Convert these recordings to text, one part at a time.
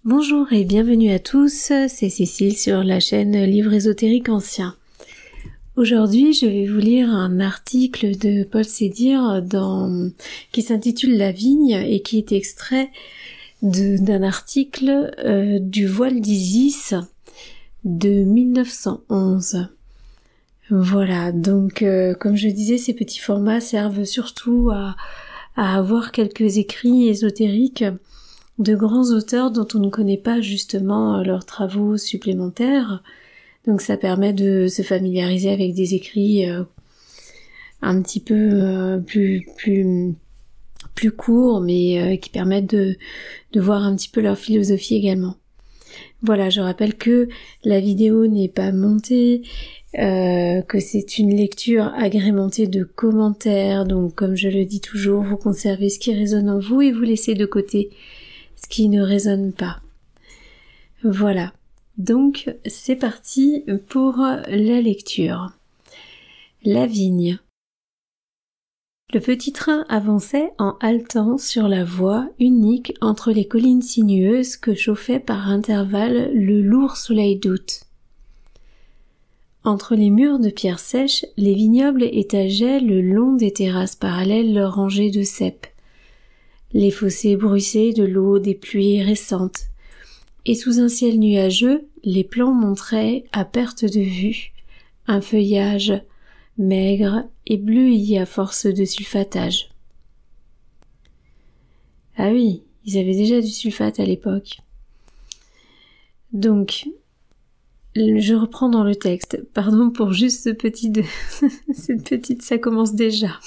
Bonjour et bienvenue à tous, c'est Cécile sur la chaîne Livres ésotériques anciens. Aujourd'hui, je vais vous lire un article de Paul Sédir qui s'intitule La vigne et qui est extrait d'un article du Voile d'Isis de 1911. Voilà, donc comme je disais, ces petits formats servent surtout à avoir quelques écrits ésotériques de grands auteurs dont on ne connaît pas justement leurs travaux supplémentaires. Donc ça permet de se familiariser avec des écrits un petit peu plus courts, mais qui permettent de voir un petit peu leur philosophie également. Voilà, je rappelle que la vidéo n'est pas montée, que c'est une lecture agrémentée de commentaires, donc comme je le dis toujours, vous conservez ce qui résonne en vous et vous laissez de côté ce qui ne résonne pas. Voilà, donc c'est parti pour la lecture. La vigne. Le petit train avançait en haletant sur la voie unique entre les collines sinueuses que chauffait par intervalles le lourd soleil d'août. Entre les murs de pierre sèche, les vignobles étageaient le long des terrasses parallèles leurs rangées de cèpes. Les fossés bruissaient de l'eau des pluies récentes, et sous un ciel nuageux, les plants montraient, à perte de vue, un feuillage maigre et bleui à force de sulfatage. Ah oui, ils avaient déjà du sulfate à l'époque. Donc, je reprends dans le texte. Pardon pour juste cette petite, ça commence déjà.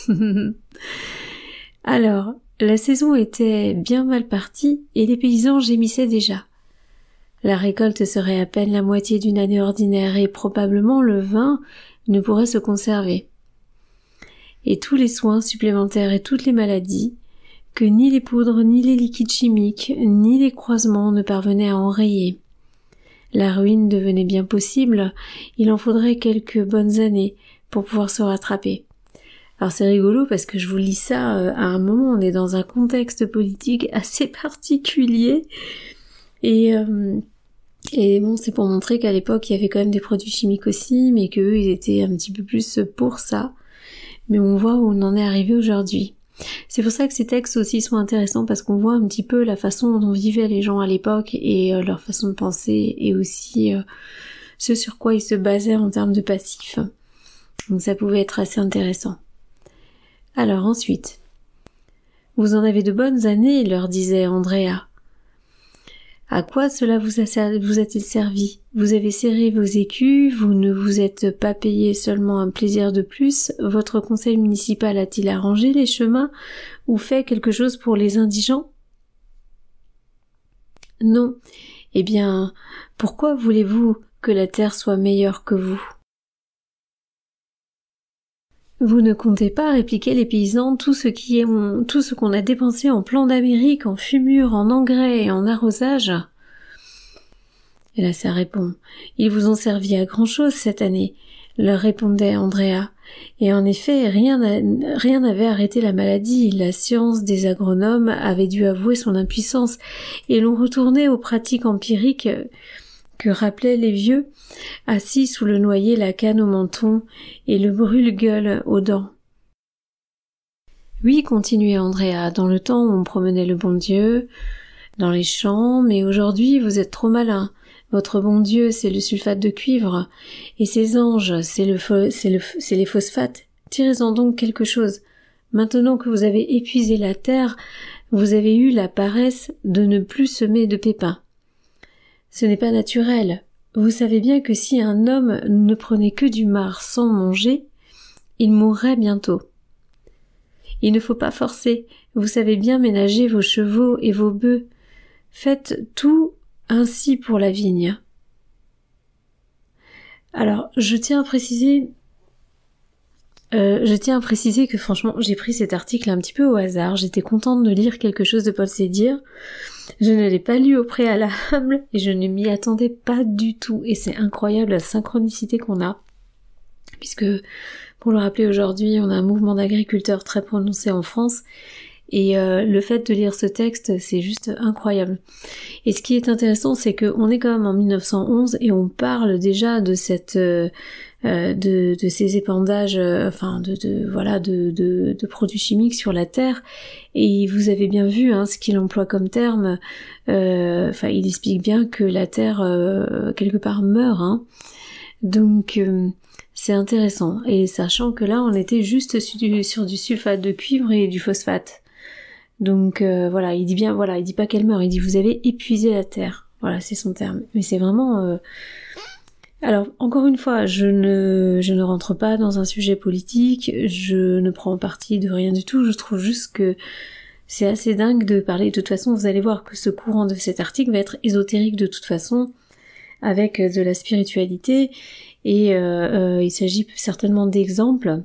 Alors, la saison était bien mal partie et les paysans gémissaient déjà. La récolte serait à peine la moitié d'une année ordinaire et probablement le vin ne pourrait se conserver. Et tous les soins supplémentaires et toutes les maladies, que ni les poudres, ni les liquides chimiques, ni les croisements ne parvenaient à enrayer. La ruine devenait bien possible, il en faudrait quelques bonnes années pour pouvoir se rattraper. Alors c'est rigolo parce que je vous lis ça à un moment, on est dans un contexte politique assez particulier et bon, c'est pour montrer qu'à l'époque il y avait quand même des produits chimiques aussi, mais qu'eux ils étaient un petit peu plus pour ça. Mais on voit où on en est arrivé aujourd'hui. C'est pour ça que ces textes aussi sont intéressants parce qu'on voit un petit peu la façon dont vivaient les gens à l'époque et leur façon de penser et aussi ce sur quoi ils se basaient en termes de passifs. Donc ça pouvait être assez intéressant. Alors ensuite, vous en avez de bonnes années, leur disait Andrea. À quoi cela vous a-t-il servi? Vous avez serré vos écus, vous ne vous êtes pas payé seulement un plaisir de plus, votre conseil municipal a-t-il arrangé les chemins ou fait quelque chose pour les indigents? Non. Eh bien, pourquoi voulez-vous que la terre soit meilleure que vous? Vous ne comptez pas, répliquaient les paysans, tout ce qu'on a dépensé en plants d'Amérique, en fumure, en engrais et en arrosage. Et là ça répond, ils vous ont servi à grand chose cette année, leur répondait Andrea. Et en effet, rien n'avait arrêté la maladie, la science des agronomes avait dû avouer son impuissance, et l'on retournait aux pratiques empiriques que rappelaient les vieux, assis sous le noyer, la canne au menton et le brûle-gueule aux dents. Oui, continuait Andrea, dans le temps où on promenait le bon Dieu dans les champs, mais aujourd'hui vous êtes trop malin. Votre bon Dieu, c'est le sulfate de cuivre, et ses anges, c'est les phosphates. Tirez-en donc quelque chose. Maintenant que vous avez épuisé la terre, vous avez eu la paresse de ne plus semer de pépins. Ce n'est pas naturel. Vous savez bien que si un homme ne prenait que du marc sans manger, il mourrait bientôt. Il ne faut pas forcer. Vous savez bien ménager vos chevaux et vos bœufs. Faites tout ainsi pour la vigne. Alors, je tiens à préciser que franchement, j'ai pris cet article un petit peu au hasard. J'étais contente de lire quelque chose de Paul Sédir. Je ne l'ai pas lu au préalable et je ne m'y attendais pas du tout. Et c'est incroyable la synchronicité qu'on a. Puisque, pour le rappeler aujourd'hui, on a un mouvement d'agriculteurs très prononcé en France. Et le fait de lire ce texte, c'est juste incroyable. Et ce qui est intéressant, c'est qu'on est quand même en 1911 et on parle déjà de cette de ces épandages, de produits chimiques sur la Terre. Et vous avez bien vu ce qu'il emploie comme terme. Il explique bien que la Terre quelque part meurt. Donc c'est intéressant. Et sachant que là, on était juste sur du sulfate de cuivre et du phosphate. Donc il dit bien, il dit pas qu'elle meurt, il dit vous avez épuisé la terre. Voilà, c'est son terme. Mais c'est vraiment... Alors, encore une fois, je ne rentre pas dans un sujet politique, je ne prends parti de rien du tout, je trouve juste que c'est assez dingue de parler. De toute façon, vous allez voir que ce courant de cet article va être ésotérique de toute façon, avec de la spiritualité, et il s'agit certainement d'exemples.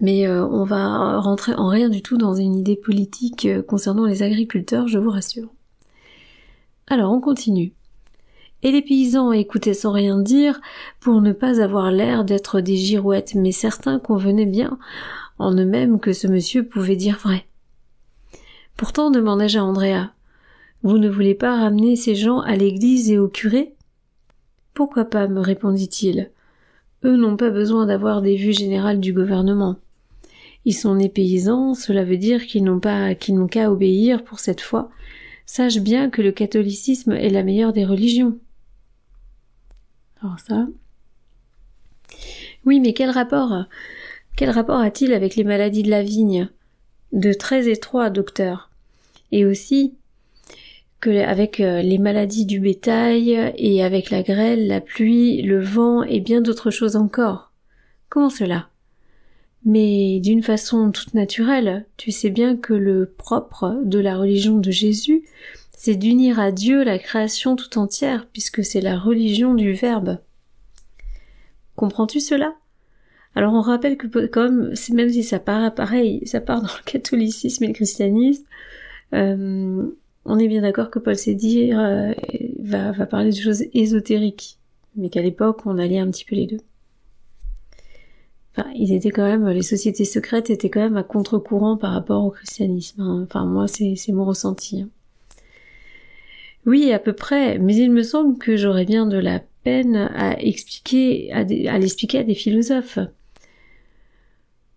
Mais on va rentrer en rien du tout dans une idée politique concernant les agriculteurs, je vous rassure. Alors, on continue. Et les paysans écoutaient sans rien dire pour ne pas avoir l'air d'être des girouettes, mais certains convenaient bien en eux-mêmes que ce monsieur pouvait dire vrai. Pourtant, demandai-je à Andrea, vous ne voulez pas ramener ces gens à l'église et au curé ? Pourquoi pas, me répondit-il. Eux n'ont pas besoin d'avoir des vues générales du gouvernement. Ils sont nés paysans, cela veut dire qu'ils n'ont qu'à obéir pour cette fois. Sache bien que le catholicisme est la meilleure des religions. Alors ça... Oui, mais quel rapport a-t-il avec les maladies de la vigne ? De très étroit, docteur. Et aussi avec les maladies du bétail et avec la grêle, la pluie, le vent et bien d'autres choses encore. Comment cela ? Mais d'une façon toute naturelle, tu sais bien que le propre de la religion de Jésus, c'est d'unir à Dieu la création tout entière, puisque c'est la religion du Verbe. Comprends-tu cela ? Alors on rappelle que comme même si ça part pareil, ça part dans le catholicisme et le christianisme, on est bien d'accord que Paul Sédir va parler de choses ésotériques, mais qu'à l'époque on alliait un petit peu les deux. Enfin, les sociétés secrètes étaient quand même à contre-courant par rapport au christianisme. Enfin, moi, c'est mon ressenti. Oui, à peu près, mais il me semble que j'aurais bien de la peine à l'expliquer à des philosophes.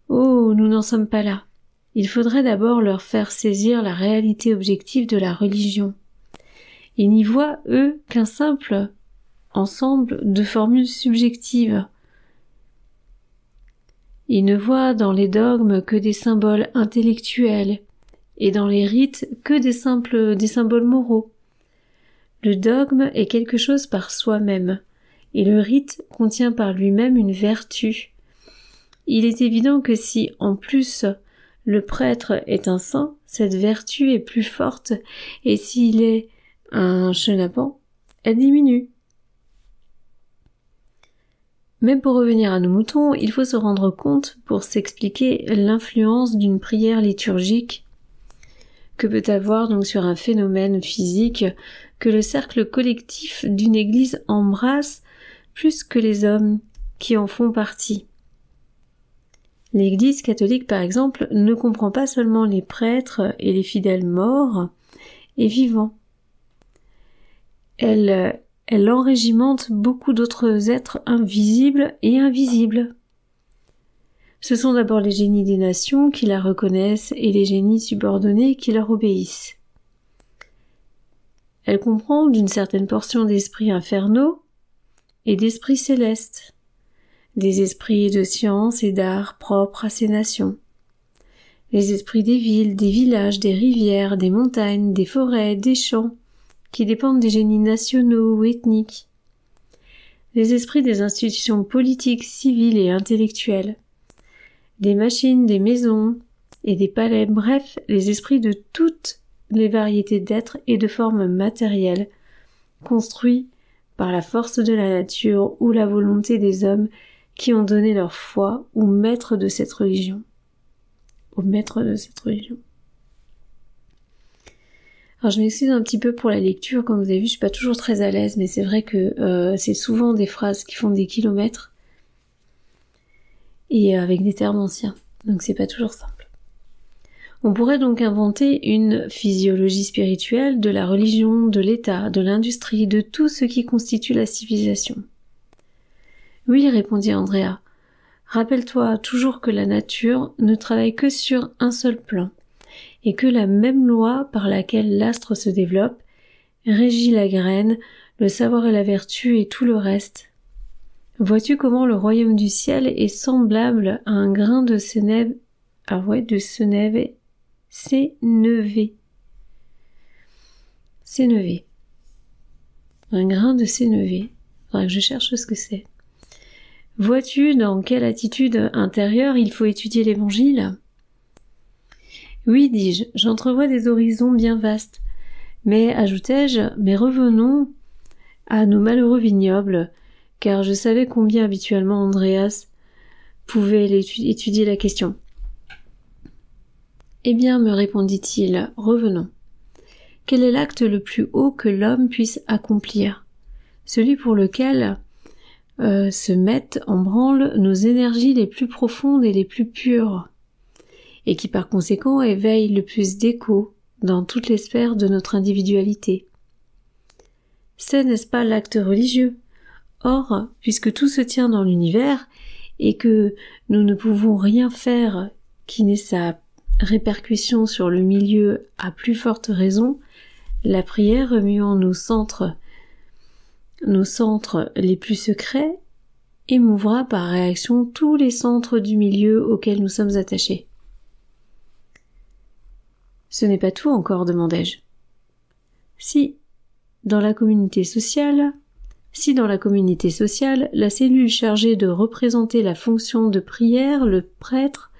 Oh, nous n'en sommes pas là. Il faudrait d'abord leur faire saisir la réalité objective de la religion. Ils n'y voient, eux, qu'un simple ensemble de formules subjectives. Ils ne voient dans les dogmes que des symboles intellectuels, et dans les rites que des symboles moraux. Le dogme est quelque chose par soi-même, et le rite contient par lui-même une vertu. Il est évident que si, en plus, le prêtre est un saint, cette vertu est plus forte, et s'il est un chenapan, elle diminue. Même pour revenir à nos moutons, il faut se rendre compte, pour s'expliquer l'influence d'une prière liturgique que peut avoir donc sur un phénomène physique que le cercle collectif d'une église embrasse plus que les hommes qui en font partie. L'Église catholique, par exemple, ne comprend pas seulement les prêtres et les fidèles morts et vivants. Elle enrégimente beaucoup d'autres êtres invisibles et invisibles. Ce sont d'abord les génies des nations qui la reconnaissent et les génies subordonnés qui leur obéissent. Elle comprend d'une certaine portion d'esprits infernaux et d'esprits célestes, des esprits de science et d'art propres à ces nations, les esprits des villes, des villages, des rivières, des montagnes, des forêts, des champs, qui dépendent des génies nationaux ou ethniques, les esprits des institutions politiques, civiles et intellectuelles, des machines, des maisons et des palais, bref, les esprits de toutes les variétés d'êtres et de formes matérielles, construits par la force de la nature ou la volonté des hommes qui ont donné leur foi au maître de cette religion. Alors je m'excuse un petit peu pour la lecture, comme vous avez vu, je suis pas toujours très à l'aise, mais c'est vrai que c'est souvent des phrases qui font des kilomètres et avec des termes anciens, donc c'est pas toujours simple. On pourrait donc inventer une physiologie spirituelle de la religion, de l'État, de l'industrie, de tout ce qui constitue la civilisation. Oui, répondit Andrea. Rappelle-toi toujours que la nature ne travaille que sur un seul plan, et que la même loi par laquelle l'astre se développe régit la graine, le savoir et la vertu et tout le reste. Vois-tu comment le royaume du ciel est semblable à un grain de sénévé. Un grain de sénévé. Faudra que je cherche ce que c'est. Vois-tu dans quelle attitude intérieure il faut étudier l'Évangile ? Oui, dis-je, j'entrevois des horizons bien vastes. Mais, ajoutai-je, revenons à nos malheureux vignobles, car je savais combien habituellement Andreas pouvait étudier la question. Eh bien, me répondit-il, revenons. Quel est l'acte le plus haut que l'homme puisse accomplir ? Celui pour lequel se mettent en branle nos énergies les plus profondes et les plus pures, et qui par conséquent éveillent le plus d'écho dans toutes les sphères de notre individualité. C'est, n'est-ce pas, l'acte religieux ? Or, puisque tout se tient dans l'univers, et que nous ne pouvons rien faire qui n'ait sa répercussion sur le milieu à plus forte raison, la prière remuant nos centres les plus secrets, émouvra par réaction tous les centres du milieu auxquels nous sommes attachés. Ce n'est pas tout encore, demandai-je. Si dans la communauté sociale, la cellule chargée de représenter la fonction de prière, le prêtre,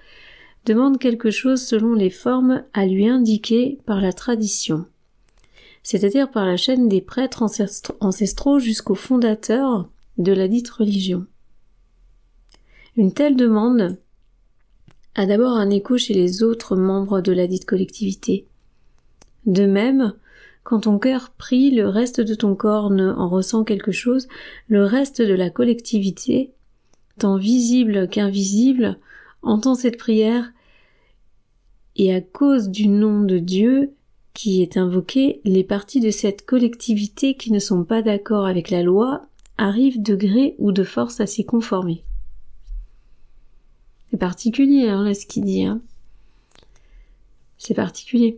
demande quelque chose selon les formes à lui indiquer par la tradition, c'est-à-dire par la chaîne des prêtres ancestraux jusqu'au fondateur de la dite religion. Une telle demande a d'abord un écho chez les autres membres de la dite collectivité. De même, quand ton cœur prie, le reste de ton corps en ressent quelque chose, le reste de la collectivité, tant visible qu'invisible, entend cette prière, et à cause du nom de Dieu qui est invoqué, les parties de cette collectivité qui ne sont pas d'accord avec la loi arrivent de gré ou de force à s'y conformer. C'est particulier, là, ce qu'il dit, C'est particulier.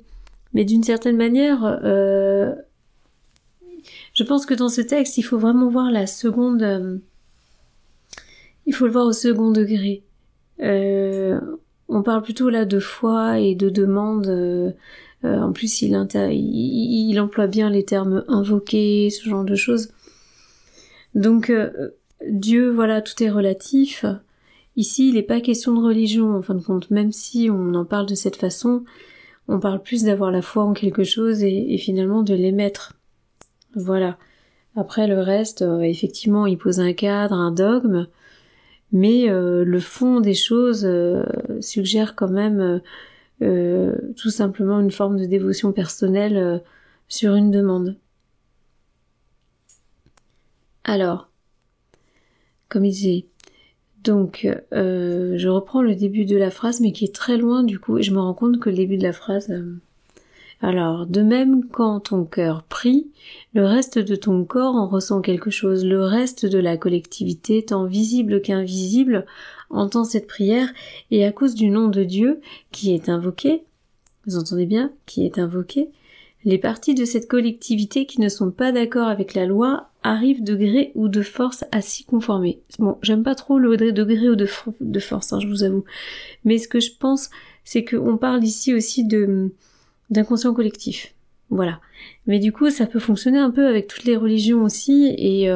Mais d'une certaine manière, je pense que dans ce texte, il faut vraiment voir la seconde... il faut le voir au second degré. On parle plutôt là de foi et de demande. En plus, il emploie bien les termes invoqués, ce genre de choses. Donc, Dieu, voilà, tout est relatif. Ici, il n'est pas question de religion, en fin de compte. Même si on en parle de cette façon, on parle plus d'avoir la foi en quelque chose et finalement de l'émettre. Voilà. Après, le reste, effectivement, il pose un cadre, un dogme, mais le fond des choses suggère quand même tout simplement une forme de dévotion personnelle sur une demande. Alors, comme il disait, donc je reprends le début de la phrase, mais qui est très loin du coup, et je me rends compte que le début de la phrase... Alors, de même quand ton cœur prie, le reste de ton corps en ressent quelque chose, le reste de la collectivité, tant visible qu'invisible, entend cette prière, et à cause du nom de Dieu qui est invoqué, vous entendez bien, qui est invoqué, les parties de cette collectivité qui ne sont pas d'accord avec la loi arrivent de gré ou de force à s'y conformer. Bon, j'aime pas trop le de gré ou de force, je vous avoue, mais ce que je pense, c'est qu'on parle ici aussi d'inconscient collectif. Voilà. Mais du coup, ça peut fonctionner un peu avec toutes les religions aussi, et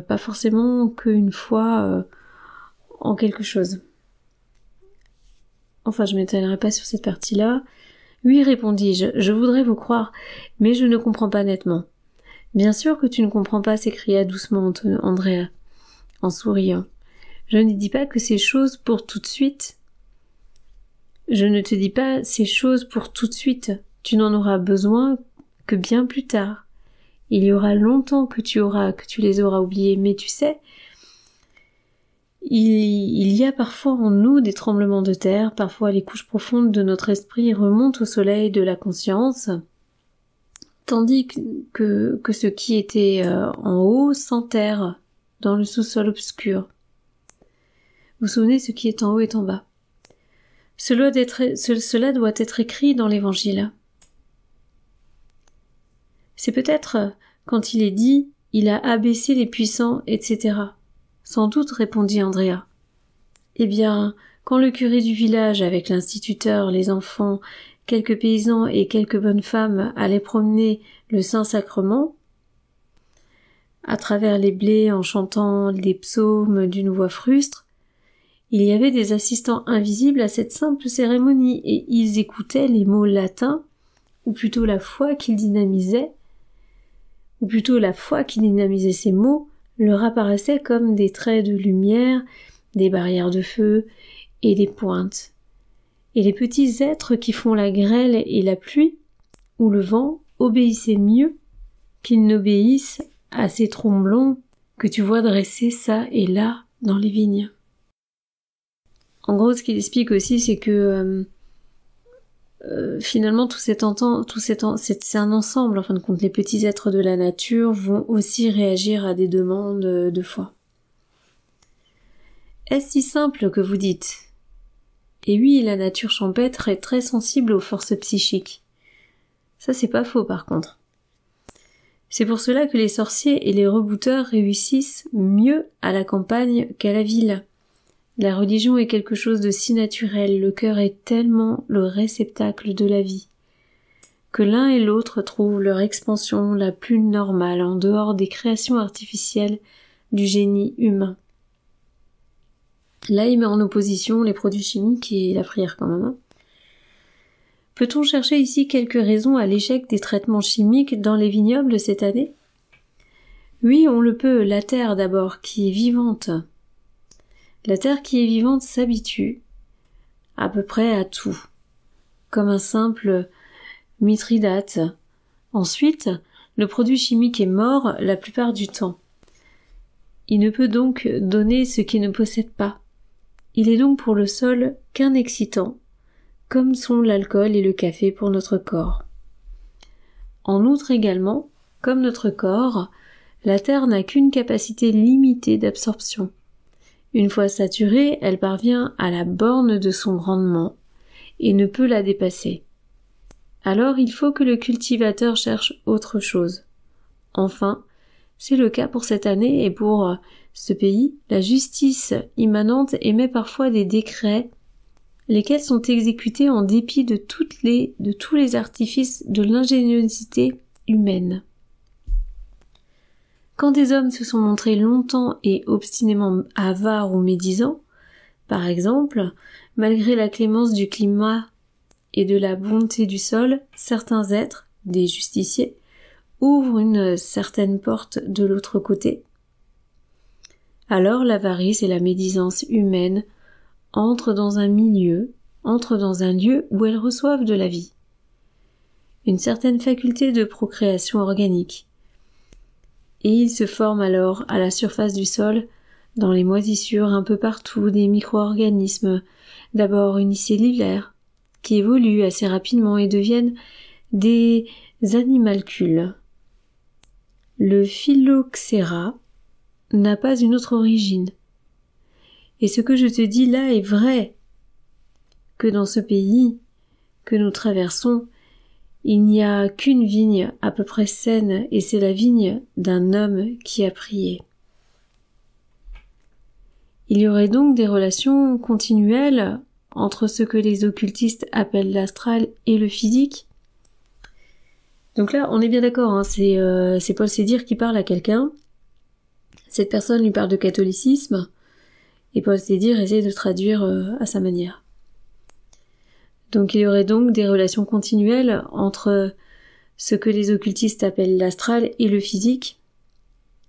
pas forcément qu'une fois en quelque chose. Enfin, je m'étalerai pas sur cette partie-là. Oui, répondis-je, je voudrais vous croire, mais je ne comprends pas nettement. Bien sûr que tu ne comprends pas, s'écria doucement Andrea, en souriant. Je ne dis pas que ces choses pour tout de suite. Je ne te dis pas ces choses pour tout de suite. Tu n'en auras besoin que bien plus tard. Il y aura longtemps que tu les auras oubliées, mais tu sais, Il y a parfois en nous des tremblements de terre, parfois les couches profondes de notre esprit remontent au soleil de la conscience, tandis que ce qui était en haut s'enterre dans le sous-sol obscur. Vous vous souvenez, ce qui est en haut est en bas. Cela doit être écrit dans l'Évangile. C'est peut-être quand il est dit « il a abaissé les puissants, etc. » Sans doute, répondit Andrea. Eh bien, quand le curé du village, avec l'instituteur, les enfants, quelques paysans et quelques bonnes femmes allaient promener le Saint-Sacrement, à travers les blés en chantant des psaumes d'une voix frustre, il y avait des assistants invisibles à cette simple cérémonie et ils écoutaient les mots latins, ou plutôt la foi qu'ils dynamisaient, ces mots leur apparaissaient comme des traits de lumière, des barrières de feu et des pointes. Et les petits êtres qui font la grêle et la pluie, ou le vent, obéissaient mieux qu'ils n'obéissent à ces tromblons que tu vois dresser ça et là dans les vignes. En gros, ce qu'il explique aussi, c'est que finalement c'est un ensemble, en fin de compte. Les petits êtres de la nature vont aussi réagir à des demandes de foi. Est-ce si simple que vous dites? Et oui, la nature champêtre est très sensible aux forces psychiques. Ça, c'est pas faux, par contre. C'est pour cela que les sorciers et les rebouteurs réussissent mieux à la campagne qu'à la ville. La religion est quelque chose de si naturel, le cœur est tellement le réceptacle de la vie, que l'un et l'autre trouvent leur expansion la plus normale en dehors des créations artificielles du génie humain. Là, il met en opposition les produits chimiques et la prière quand même. Peut-on chercher ici quelques raisons à l'échec des traitements chimiques dans les vignobles cette année? Oui, on le peut. La terre d'abord, qui est vivante. La terre qui est vivante s'habitue à peu près à tout, comme un simple mithridate. Ensuite, le produit chimique est mort la plupart du temps. Il ne peut donc donner ce qu'il ne possède pas. Il est donc pour le sol qu'un excitant, comme sont l'alcool et le café pour notre corps. En outre également, comme notre corps, la terre n'a qu'une capacité limitée d'absorption. Une fois saturée, elle parvient à la borne de son rendement et ne peut la dépasser. Alors il faut que le cultivateur cherche autre chose. Enfin, c'est le cas pour cette année et pour ce pays, la justice immanente émet parfois des décrets, lesquels sont exécutés en dépit de tous les artifices de l'ingéniosité humaine. Quand des hommes se sont montrés longtemps et obstinément avares ou médisants, par exemple, malgré la clémence du climat et de la bonté du sol, certains êtres, des justiciers, ouvrent une certaine porte de l'autre côté. Alors l'avarice et la médisance humaine entrent dans un lieu où elles reçoivent de la vie. Une certaine faculté de procréation organique. Et il se forme alors à la surface du sol, dans les moisissures un peu partout, des micro-organismes, d'abord unicellulaires, qui évoluent assez rapidement et deviennent des animalcules. Le phylloxéra n'a pas une autre origine. Et ce que je te dis là est vrai, que dans ce pays que nous traversons, il n'y a qu'une vigne à peu près saine, et c'est la vigne d'un homme qui a prié. Il y aurait donc des relations continuelles entre ce que les occultistes appellent l'astral et le physique. Donc là, on est bien d'accord, hein, c'est Paul Sédir qui parle à quelqu'un. Cette personne lui parle de catholicisme, et Paul Sédir essaie de traduire à sa manière. Donc il y aurait donc des relations continuelles entre ce que les occultistes appellent l'astral et le physique.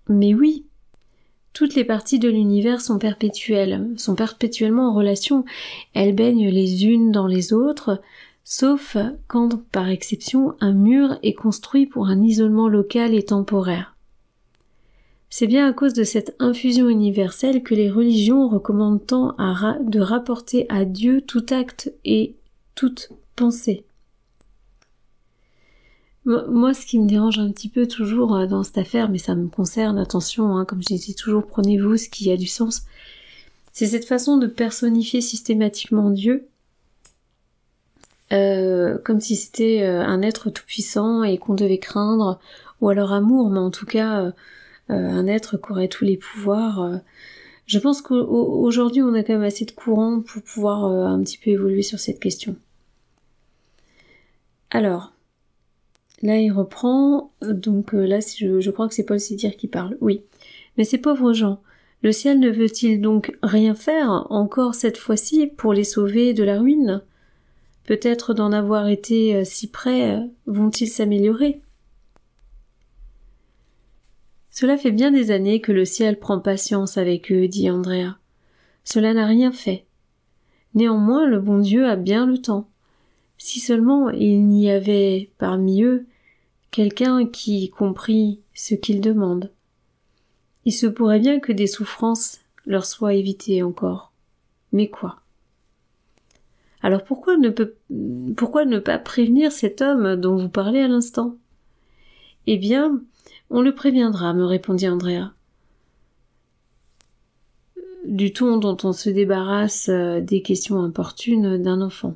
Mais oui, toutes les parties de l'univers sont perpétuellement en relation. Elles baignent les unes dans les autres, sauf quand, par exception, un mur est construit pour un isolement local et temporaire. C'est bien à cause de cette infusion universelle que les religions recommandent tant de rapporter à Dieu tout acte et toute pensée. Moi, ce qui me dérange un petit peu toujours dans cette affaire, mais ça me concerne, attention, comme je disais toujours, prenez-vous ce qui a du sens, c'est cette façon de personnifier systématiquement Dieu, comme si c'était un être tout-puissant et qu'on devait craindre, ou alors amour, mais en tout cas un être qui aurait tous les pouvoirs. Je pense qu'aujourd'hui on a quand même assez de courants pour pouvoir un petit peu évoluer sur cette question. Alors, là il reprend, donc là je crois que c'est Paul Sédir qui parle, oui. Mais ces pauvres gens, le ciel ne veut-il donc rien faire, encore cette fois-ci, pour les sauver de la ruine ? Peut-être d'en avoir été si près, vont-ils s'améliorer ? Cela fait bien des années que le ciel prend patience avec eux, dit Andrea. Cela n'a rien fait. Néanmoins, le bon Dieu a bien le temps. Si seulement il n'y avait parmi eux quelqu'un qui comprit ce qu'ils demandent. Il se pourrait bien que des souffrances leur soient évitées encore. Mais quoi ? Alors pourquoi ne pas prévenir cet homme dont vous parlez à l'instant ? Eh bien, on le préviendra, me répondit Andrea. Du ton dont on se débarrasse des questions importunes d'un enfant.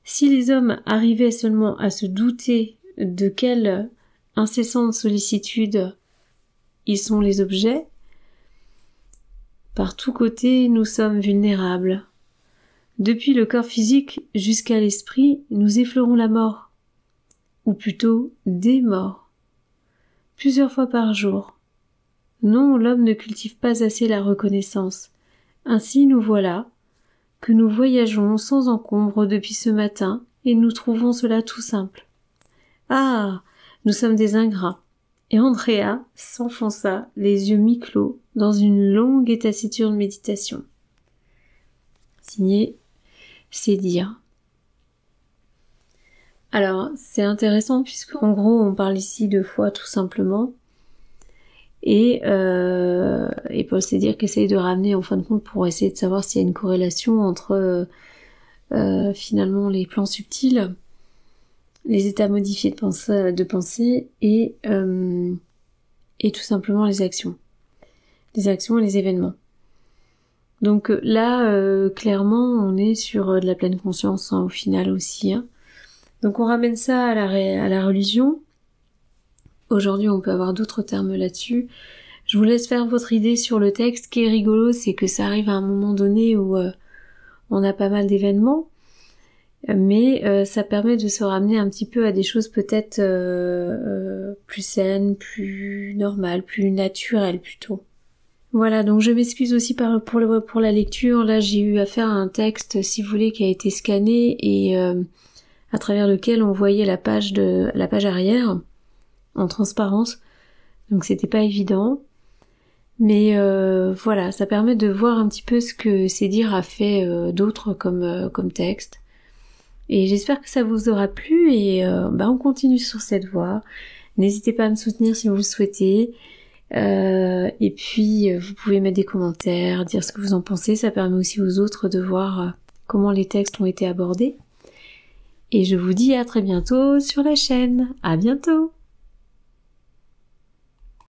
Si les hommes arrivaient seulement à se douter de quelle incessante sollicitude ils sont les objets, par tous côtés nous sommes vulnérables. Depuis le corps physique jusqu'à l'esprit, nous effleurons la mort, ou plutôt des morts, plusieurs fois par jour. Non, l'homme ne cultive pas assez la reconnaissance. Ainsi nous voilà, que nous voyageons sans encombre depuis ce matin, et nous trouvons cela tout simple. Ah, nous sommes des ingrats. Et Andrea s'enfonça, les yeux mi-clos, dans une longue et taciturne méditation. Signé Sédir. Alors, c'est intéressant puisque en gros, on parle ici de foi tout simplement. Et Paul Sédir qu'essaye de ramener en fin de compte pour essayer de savoir s'il y a une corrélation entre finalement les plans subtils, les états modifiés de pensée et tout simplement les actions et les événements. Donc là, clairement, on est sur de la pleine conscience au final aussi. Donc on ramène ça à la religion. Aujourd'hui, on peut avoir d'autres termes là-dessus. Je vous laisse faire votre idée sur le texte. Ce qui est rigolo, c'est que ça arrive à un moment donné où on a pas mal d'événements. Mais ça permet de se ramener un petit peu à des choses peut-être plus saines, plus normales, plus naturelles plutôt. Voilà, donc je m'excuse aussi pour la lecture. Là, j'ai eu affaire à un texte, si vous voulez, qui a été scanné et à travers lequel on voyait la page arrière en transparence. Donc c'était pas évident. Mais voilà, ça permet de voir un petit peu ce que Sédir a fait d'autres comme texte. Et j'espère que ça vous aura plu et on continue sur cette voie. N'hésitez pas à me soutenir si vous le souhaitez. Et puis vous pouvez mettre des commentaires, dire ce que vous en pensez. Ça permet aussi aux autres de voir comment les textes ont été abordés. Et je vous dis à très bientôt sur la chaîne. À bientôt!